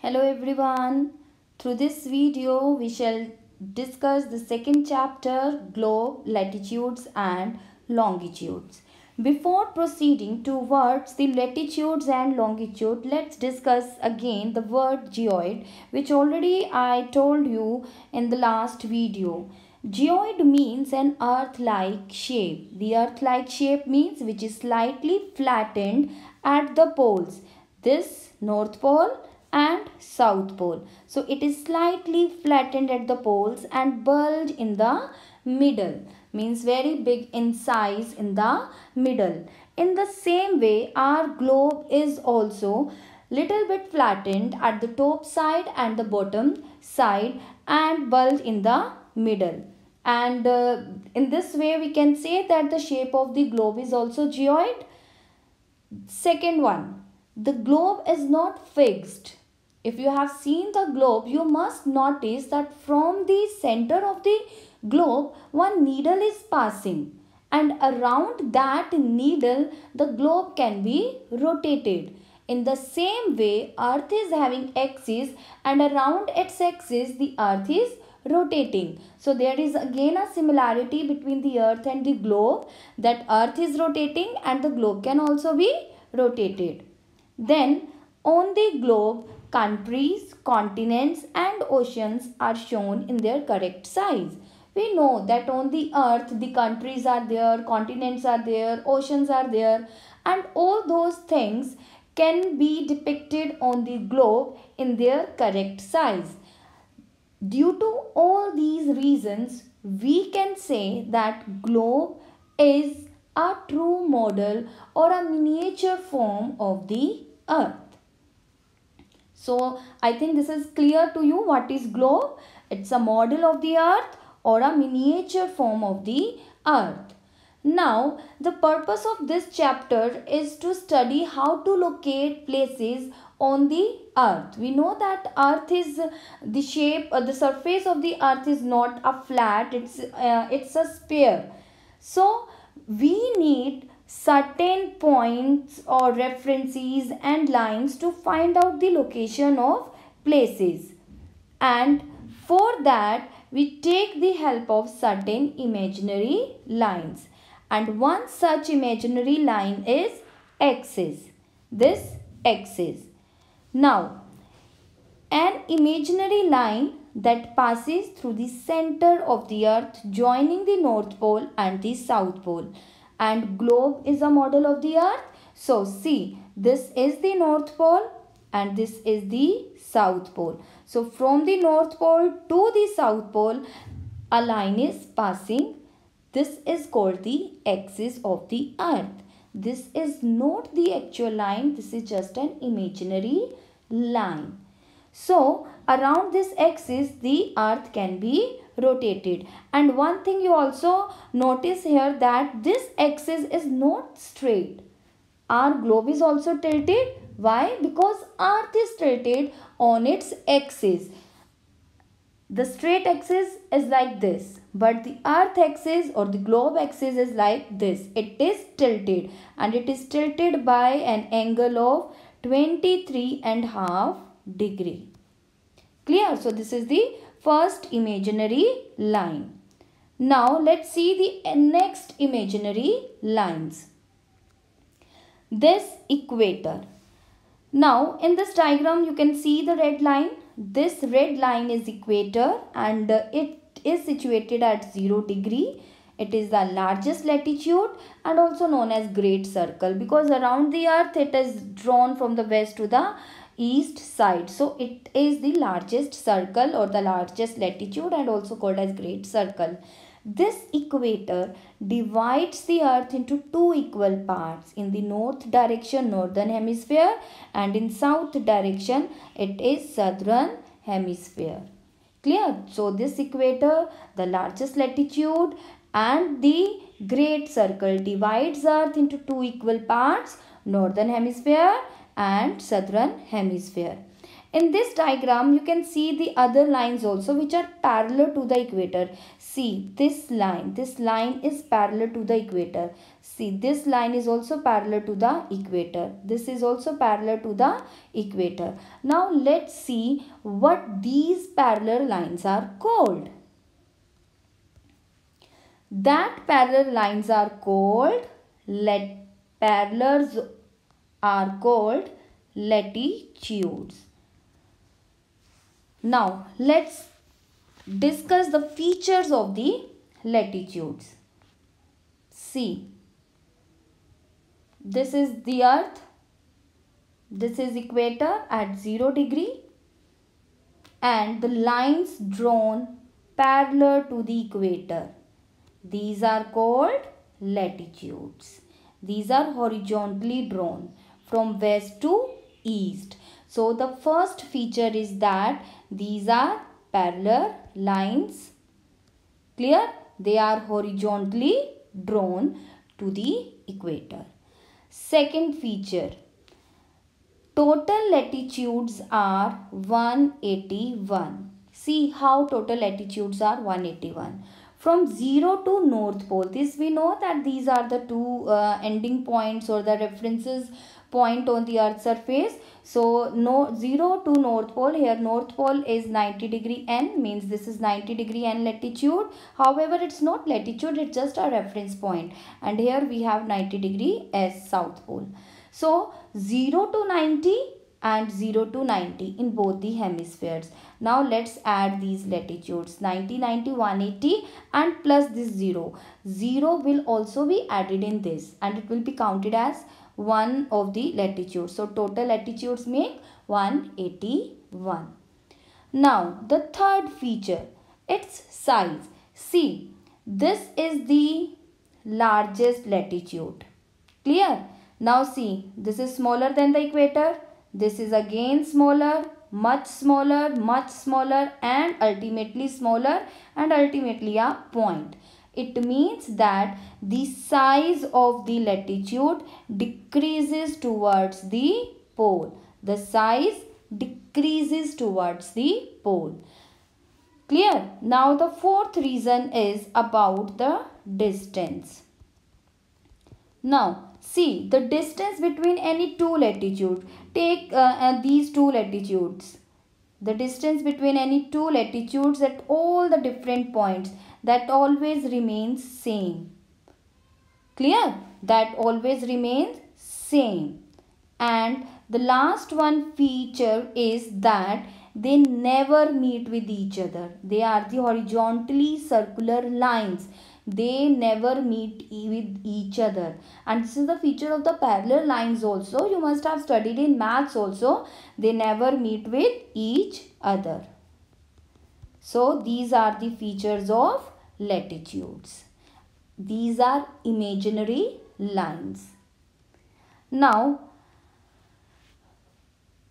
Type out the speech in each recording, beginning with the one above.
Hello everyone. Through this video we shall discuss the second chapter, globe, latitudes and longitudes. Before proceeding towards the latitudes and longitude, let's discuss again the word geoid, which already I told you in the last video. Geoid means an earth-like shape. The earth-like shape means which is slightly flattened at the poles. This North Pole and South Pole. So it is slightly flattened at the poles and bulge in the middle. Means very big in size in the middle. In the same way, our globe is also little bit flattened at the top side and the bottom side and bulge in the middle. And in this way we can say that the shape of the globe is also geoid. Second one, the globe is not fixed. If you have seen the globe, you must notice that from the center of the globe, one needle is passing, and around that needle, the globe can be rotated. In the same way, Earth is having axis, and around its axis, the Earth is rotating. So there is again a similarity between the Earth and the globe, that Earth is rotating and the globe can also be rotated. Then on the globe, countries, continents and oceans are shown in their correct size. We know that on the earth the countries are there, continents are there, oceans are there, and all those things can be depicted on the globe in their correct size. Due to all these reasons, we can say that globe is a true model or a miniature form of the earth. So I think this is clear to you what is globe. It's a model of the earth or a miniature form of the earth. Now the purpose of this chapter is to study how to locate places on the earth. We know that earth is the shape, the surface of the earth is not a flat, it's a sphere. So we need certain points or references and lines to find out the location of places, and for that we take the help of certain imaginary lines, and one such imaginary line is axis. This axis. Now an imaginary line that passes through the center of the earth, joining the North Pole and the South Pole, and globe is a model of the earth. So see, this is the North Pole and this is the South Pole. So from the North Pole to the South Pole, a line is passing. This is called the axis of the earth. This is not the actual line, this is just an imaginary line. So around this axis the earth can be rotated, and one thing you also notice here that this axis is not straight. Our globe is also tilted. Why? Because earth is tilted on its axis. The straight axis is like this, but the earth axis or the globe axis is like this. It is tilted, and it is tilted by an angle of 23.5 degree. Clear? So this is the first imaginary line. Now let's see the next imaginary lines. This equator. Now in this diagram you can see the red line. This red line is equator, and it is situated at 0 degree. It is the largest latitude and also known as great circle, because around the earth it is drawn from the west to the east side. So it is the largest circle or the largest latitude and also called as great circle. This equator divides the earth into two equal parts. In the north direction, northern hemisphere, and in south direction it is southern hemisphere. Clear? So this equator, the largest latitude and the great circle, divides earth into two equal parts, northern hemisphere and southern hemisphere. In this diagram, you can see the other lines also which are parallel to the equator. See, this line is parallel to the equator. See, this line is also parallel to the equator. This is also parallel to the equator. Now, let's see what these parallel lines are called. That parallel lines are called parallels are called latitudes. Now, let's discuss the features of the latitudes. See, this is the earth, this is equator at 0 degree, and the lines drawn parallel to the equator, these are called latitudes. These are horizontally drawn from west to east. So the first feature is that these are parallel lines. Clear? They are horizontally drawn to the equator. Second feature, total latitudes are 181. See how total latitudes are 181. From 0 to North Pole, this we know that these are the two ending points or the references point on the earth's surface. So 0 to North Pole, here North Pole is 90 degree N, means this is 90 degree N latitude. However, it's not latitude, it's just a reference point, and here we have 90 degree S, South Pole. So 0 to 90 and 0 to 90 in both the hemispheres. Now let's add these latitudes, 90, 90, 180 and plus this 0. 0 will also be added in this and it will be counted as one of the latitudes. So total latitudes make 181. Now the third feature, its size. See, this is the largest latitude. Clear? Now see, this is smaller than the equator. This is again smaller, much smaller, and ultimately smaller, and ultimately a point. It means that the size of the latitude decreases towards the pole. The size decreases towards the pole. Clear? Now the fourth reason is about the distance. Now see the distance between any two latitudes. Take these two latitudes. The distance between any two latitudes at all the different points, that always remains same. Clear? That always remains same. And the last one feature is that they never meet with each other. They are the horizontally circular lines. They never meet with each other. And this is the feature of the parallel lines also. You must have studied in maths also. They never meet with each other. So these are the features of latitudes. These are imaginary lines. Now,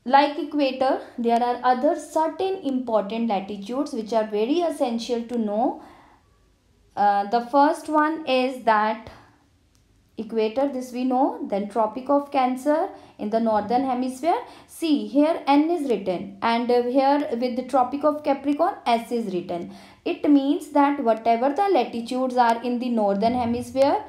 like equator, there are other certain important latitudes which are very essential to know. The first one is that equator, this we know. Then Tropic of Cancer in the northern hemisphere. See, here N is written, and here with the Tropic of Capricorn S is written. It means that whatever the latitudes are in the northern hemisphere,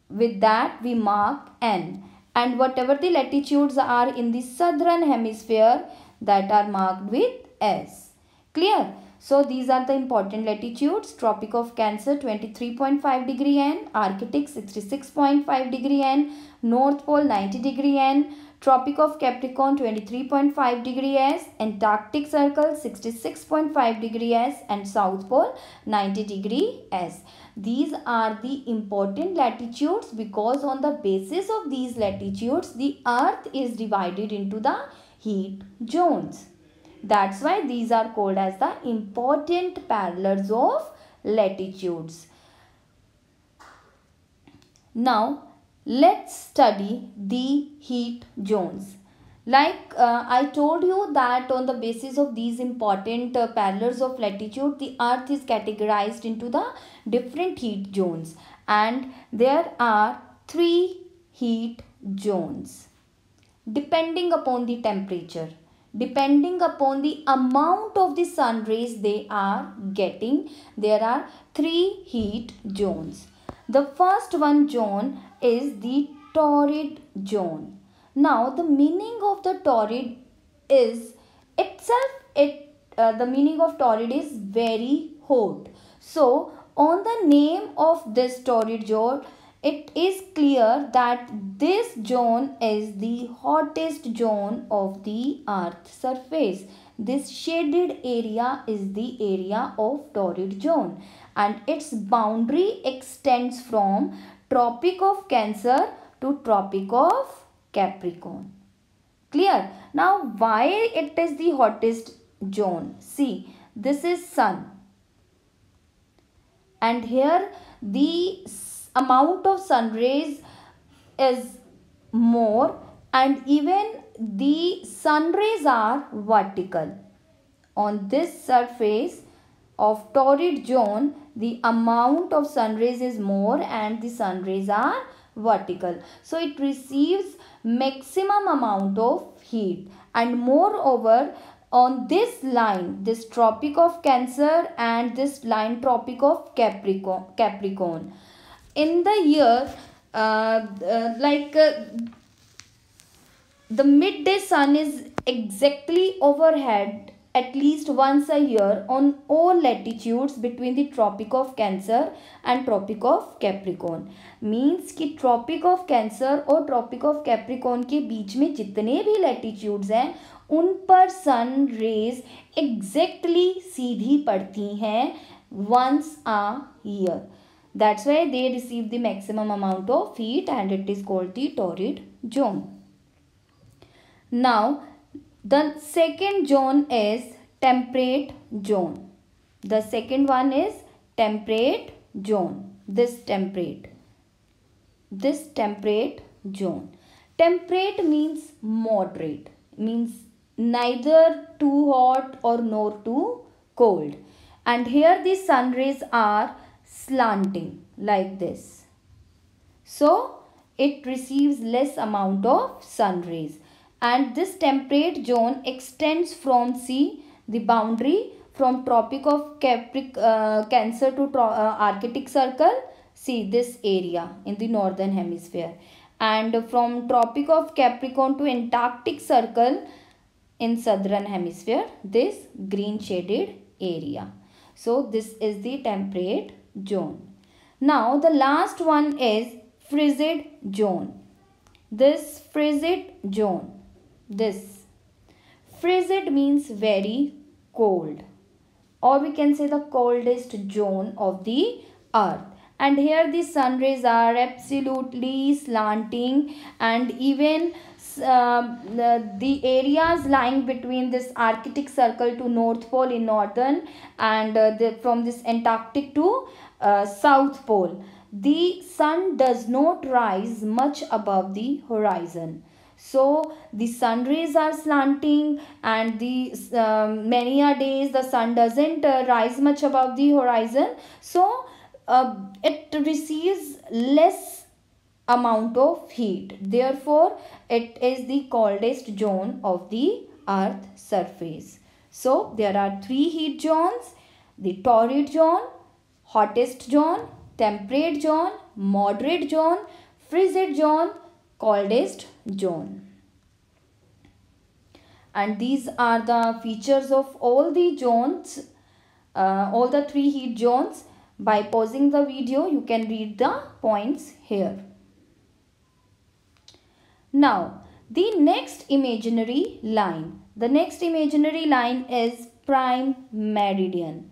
with that we mark N, and whatever the latitudes are in the southern hemisphere, that are marked with S. Clear? So these are the important latitudes. Tropic of Cancer 23.5 degree N, Arctic 66.5 degree N, North Pole 90 degree N, Tropic of Capricorn 23.5 degree S, Antarctic Circle 66.5 degree S, and South Pole 90 degree S. These are the important latitudes because on the basis of these latitudes, the earth is divided into the heat zones. That's why these are called as the important parallels of latitudes. Now, let's study the heat zones. Like I told you that on the basis of these important parallels of latitude, the earth is categorized into the different heat zones. And there are 3 heat zones depending upon the temperature. depending upon the amount of the sun rays they are getting. There are three heat zones. The first one zone is the torrid zone. Now the meaning of the torrid is itself, the meaning of torrid is very hot. So on the name of this torrid zone, it is clear that this zone is the hottest zone of the earth's surface. This shaded area is the area of torrid zone, and its boundary extends from Tropic of Cancer to Tropic of Capricorn. Clear? Now why it is the hottest zone? See, this is sun, and here the amount of sun rays is more, and even the sun rays are vertical. On this surface of torrid zone, the amount of sun rays is more and the sun rays are vertical. So it receives maximum amount of heat, and moreover on this line, this Tropic of Cancer and this line Tropic of Capricorn, in the year the midday sun is exactly overhead at least once a year on all latitudes between the Tropic of Cancer and Tropic of Capricorn. Means कि tropic of cancer और tropic of Capricorn के बीच में जितने भी latitudes हैं उन पर sun rays exactly सीधी पड़ती हैं once a year. That's why they receive the maximum amount of heat and it is called the torrid zone. Now the second zone is temperate zone. The second one is temperate zone. This temperate zone. Temperate means moderate, means neither too hot or nor too cold. And here the sun rays are slanting like this. So it receives less amount of sun rays. And this temperate zone extends from the boundary from Tropic of Cancer to Arctic Circle. See this area in the northern hemisphere, and from Tropic of Capricorn to Antarctic Circle in southern hemisphere, this green shaded area. So this is the temperate zone. Now the last one is frigid zone. This frigid zone. This frigid means very cold, or we can say the coldest zone of the earth. And here the sun rays are absolutely slanting, and even the areas lying between this Arctic Circle to North Pole in northern, and from this Antarctic to South Pole, the sun does not rise much above the horizon. So the sun rays are slanting, and the many a days the sun doesn't rise much above the horizon. So it receives less amount of heat. Therefore, it is the coldest zone of the earth surface. So there are three heat zones: the torrid zone, hottest zone, temperate zone, moderate zone, frigid zone, coldest zone. And these are the features of all the zones, all the three heat zones. By pausing the video, you can read the points here. Now, the next imaginary line. The next imaginary line is prime meridian.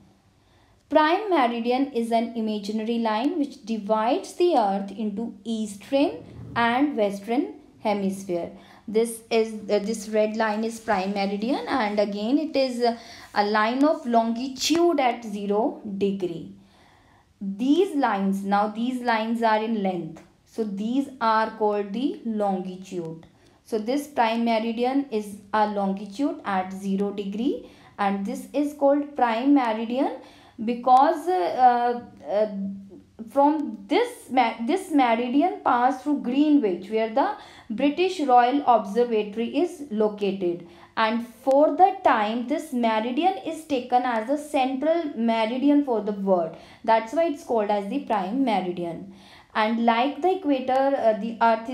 Prime meridian is an imaginary line which divides the earth into eastern and western hemisphere. This is this red line is prime meridian, and again it is a line of longitude at 0 degree. These lines are in length, so these are called the longitude. So this prime meridian is a longitude at 0 degree, and this is called prime meridian because this meridian pass through Greenwich, where the British Royal Observatory is located, and for the time this meridian is taken as a central meridian for the world. That's why it's called as the prime meridian. And like the equator, the earth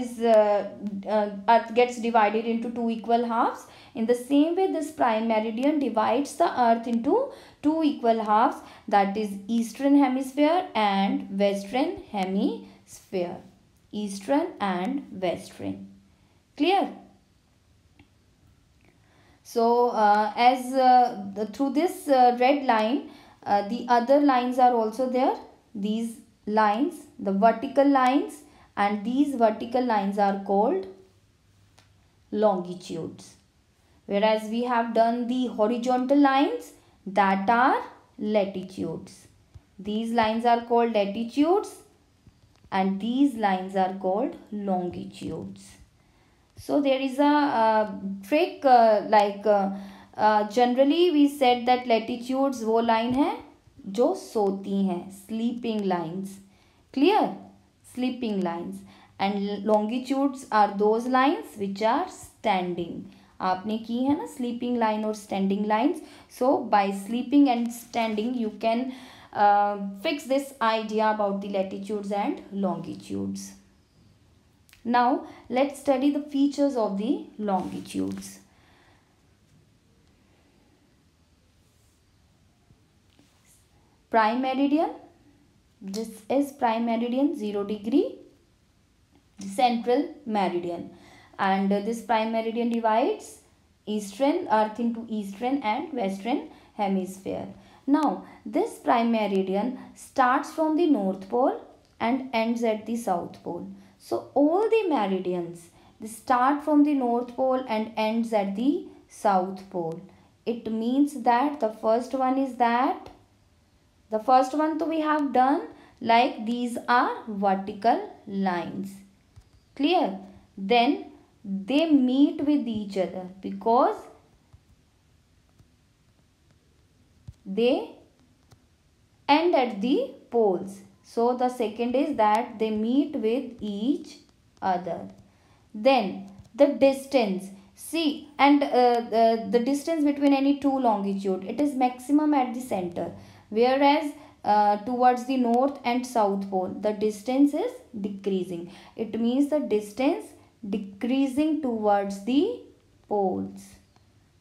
gets divided into two equal halves. In the same way, this prime meridian divides the earth into two equal halves, that is eastern hemisphere and western hemisphere. Eastern and western. Clear? So through this red line, the other lines are also there. These lines, the vertical lines, and these vertical lines are called longitudes. Whereas we have done the horizontal lines, that are latitudes. These lines are called latitudes and these lines are called longitudes. So there is a trick, generally we said that latitudes वो line है जो सोती हैं, sleeping lines. Clear? Sleeping lines. And longitudes are those lines which are standing. आपने की है ना sleeping line और standing lines. So by sleeping and standing you can fix this idea about the latitudes and longitudes. Now let's study the features of the longitudes. Prime meridian. This is prime meridian, 0 degree. Central meridian. And this prime meridian divides eastern earth into eastern and western hemisphere. Now this prime meridian starts from the north pole and ends at the south pole. So all the meridians, they start from the north pole and ends at the south pole. It means that the first one is that the first one we have done, like these are vertical lines. Clear? Then they meet with each other because they end at the poles. So the second is that they meet with each other. Then the distance. See, and the distance between any two longitude, it is maximum at the center. Whereas towards the north and south pole, the distance is decreasing. It means the distance decreasing towards the poles.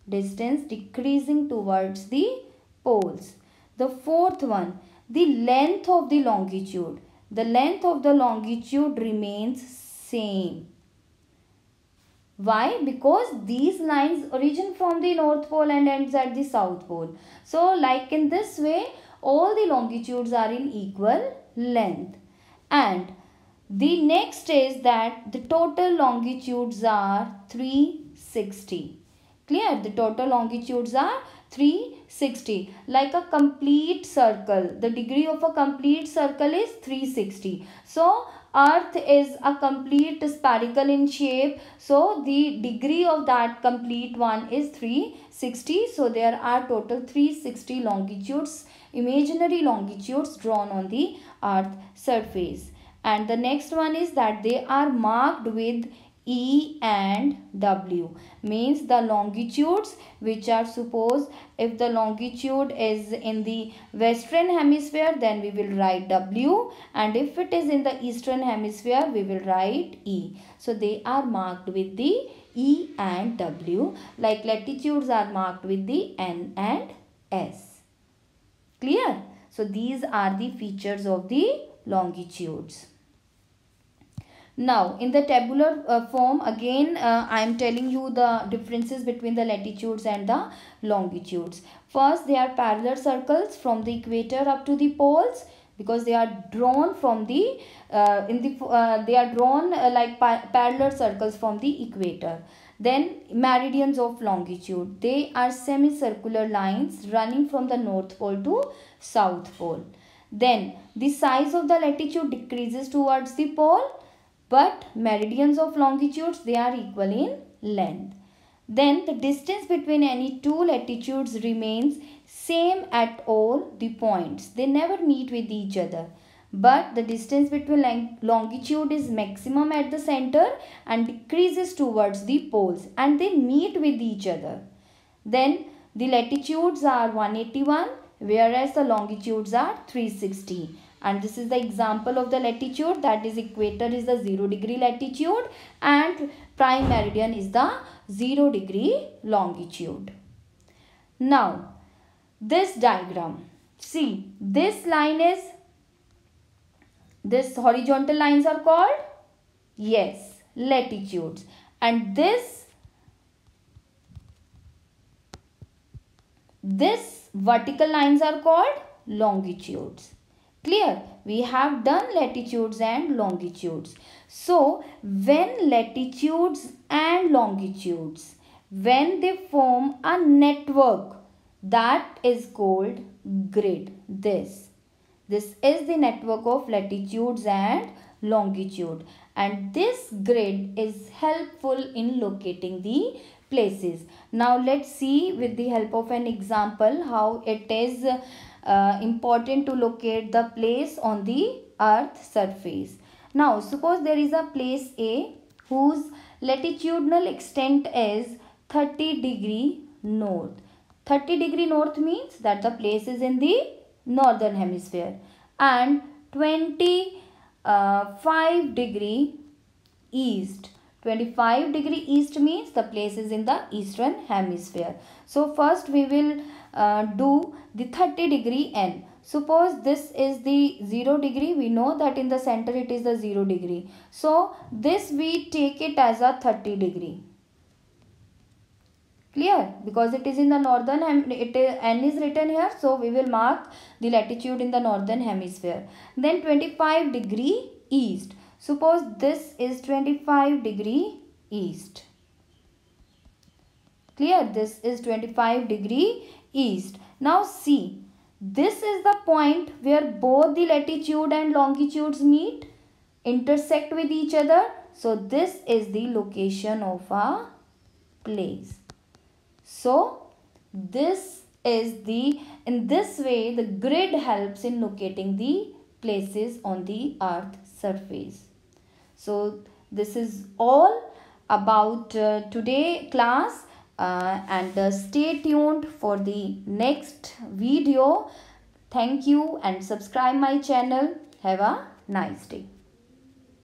Distance decreasing towards the poles. The fourth one, the length of the longitude. The length of the longitude remains same. Why? Because these lines origin from the north pole and ends at the south pole. So like in this way, all the longitudes are in equal length. And the next is that the total longitudes are 360. Clear? The total longitudes are 360. Like a complete circle. The degree of a complete circle is 360. So Earth is a complete spherical in shape. So the degree of that complete one is 360. So there are total 360 longitudes, imaginary longitudes drawn on the Earth surface. And the next one is that they are marked with E and W, means the longitudes which are, suppose if the longitude is in the western hemisphere, then we will write W, and if it is in the eastern hemisphere, we will write E. So they are marked with the E and W, like latitudes are marked with the N and S. Clear? So these are the features of the longitudes. Now in the tabular form, again I am telling you the differences between the latitudes and the longitudes. First, they are parallel circles from the equator up to the poles, because they are drawn from the parallel circles from the equator. Then meridians of longitude, they are semicircular lines running from the north pole to south pole. Then the size of the latitude decreases towards the pole, but meridians of longitudes, they are equal in length. Then the distance between any two latitudes remains same at all the points. They never meet with each other. but the distance between longitude is maximum at the center and decreases towards the poles, and they meet with each other. Then the latitudes are 181, whereas the longitudes are 360. And this is the example of the latitude, that is equator is the 0 degree latitude and prime meridian is the 0 degree longitude. Now this diagram, see, this line is, this horizontal lines are called, yes, latitudes, and this vertical lines are called longitudes. Clear? We have done latitudes and longitudes. So when latitudes and longitudes, when they form a network, that is called grid. This is the network of latitudes and longitude, and this grid is helpful in locating the places. Now let's see with the help of an example how it is important to locate the place on the earth surface. Now suppose there is a place A whose latitudinal extent is 30 degree north. 30 degree north means that the place is in the northern hemisphere, and 25 degree east. 25 degree east means the place is in the eastern hemisphere. So first we will do the 30 degree N. Suppose this is the 0 degree. We know that in the center it is the 0 degree. So this we take it as a 30 degree. Clear? Because it is in the northern, N is written here. So we will mark the latitude in the northern hemisphere. Then 25 degree east. Suppose this is 25 degree east. Clear? This is 25 degree east. Now see, this is the point where both the latitude and longitudes meet, intersect with each other. So this is the location of a place. So this is the, in this way the grid helps in locating the places on the earth surface. So this is all about today class, and stay tuned for the next video. Thank you and subscribe my channel. Have a nice day.